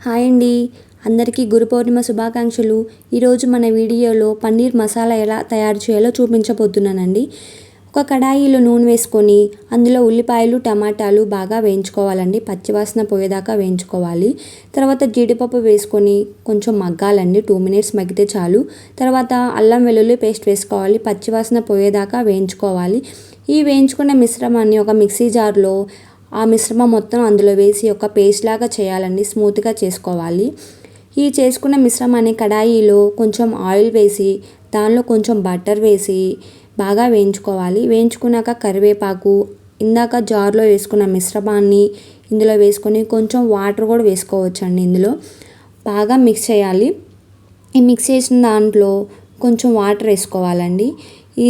Hi అండి, అందరికీ గురు పౌర్ణిమ శుభాకాంక్షలు. ఈరోజు మన వీడియోలో పన్నీర్ మసాలా ఎలా తయారు చేయాలో చూపించబోతున్నానండి. ఒక కడాయిలో నూనె వేసుకొని అందులో ఉల్లిపాయలు టమాటాలు బాగా వేయించుకోవాలండి. పచ్చివాసన పోయేదాకా వేయించుకోవాలి. తర్వాత జీడిపప్పు వేసుకొని కొంచెం మగ్గాలండి. 2 మినిట్స్ మగ్గితే చాలు. తర్వాత అల్లం వెల్లుల్లి పేస్ట్ వేసుకోవాలి. పచ్చివాసన పోయేదాకా వేయించుకోవాలి. ఈ వేయించుకున్న మిశ్రమాన్ని ఒక మిక్సీ జార్లో ఆ మిశ్రమం మొత్తం అందులో వేసి ఒక పేస్ట్ లాగా చేయాలండి. స్మూత్గా చేసుకోవాలి. ఈ చేసుకున్న మిశ్రమాన్ని కడాయిలో కొంచెం ఆయిల్ వేసి దానిలో కొంచెం బటర్ వేసి బాగా వేయించుకోవాలి. వేయించుకున్నాక కరివేపాకు, ఇందాక జార్లో వేసుకున్న మిశ్రమాన్ని ఇందులో వేసుకొని కొంచెం వాటర్ కూడా వేసుకోవచ్చండి. ఇందులో బాగా మిక్స్ చేయాలి. ఈ మిక్స్ చేసిన దాంట్లో కొంచెం వాటర్ వేసుకోవాలండి.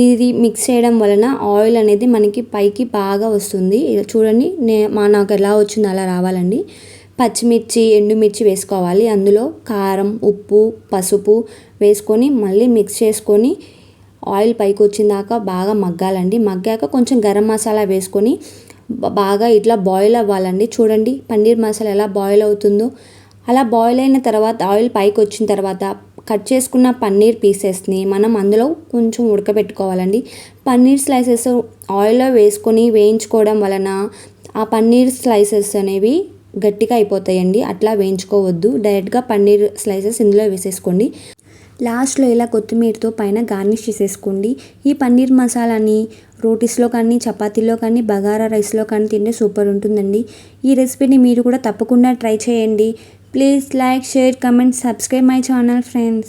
ఇది మిక్స్ చేయడం వలన ఆయిల్ అనేది మనకి పైకి బాగా వస్తుంది. చూడండి, నాకు ఎలా వచ్చిందో అలా రావాలండి. పచ్చిమిర్చి, ఎండుమిర్చి వేసుకోవాలి. అందులో కారం, ఉప్పు, పసుపు వేసుకొని మళ్ళీ మిక్స్ చేసుకొని ఆయిల్ పైకి వచ్చిందాకా బాగా మగ్గాలండి. మగ్గాక కొంచెం గరం మసాలా వేసుకొని బాగా ఇట్లా బాయిల్ అవ్వాలండి. చూడండి పన్నీర్ మసాలా ఎలా బాయిల్ అవుతుందో. అలా బాయిల్ అయిన తర్వాత ఆయిల్ పైకి వచ్చిన తర్వాత కట్ చేసుకున్న పన్నీర్ పీసెస్ని మనం అందులో కొంచెం ఉడకబెట్టుకోవాలండి. పన్నీర్ స్లైసెస్ ఆయిల్లో వేసుకొని వేయించుకోవడం వలన ఆ పన్నీర్ స్లైసెస్ అనేవి గట్టిగా అయిపోతాయండి. అట్లా వేయించుకోవద్దు. డైరెక్ట్గా పన్నీర్ స్లైసెస్ ఇందులో వేసేసుకోండి. లాస్ట్లో ఇలా కొత్తిమీరతో పైన గార్నిష్ చేసేసుకోండి. ఈ పన్నీర్ మసాలాని రోటీస్లో కానీ, చపాతీలో కానీ, బగారా రైస్లో కానీ తింటే సూపర్ ఉంటుందండి. ఈ రెసిపీని మీరు కూడా తప్పకుండా ట్రై చేయండి. Please like, share, comment, subscribe my channel friends.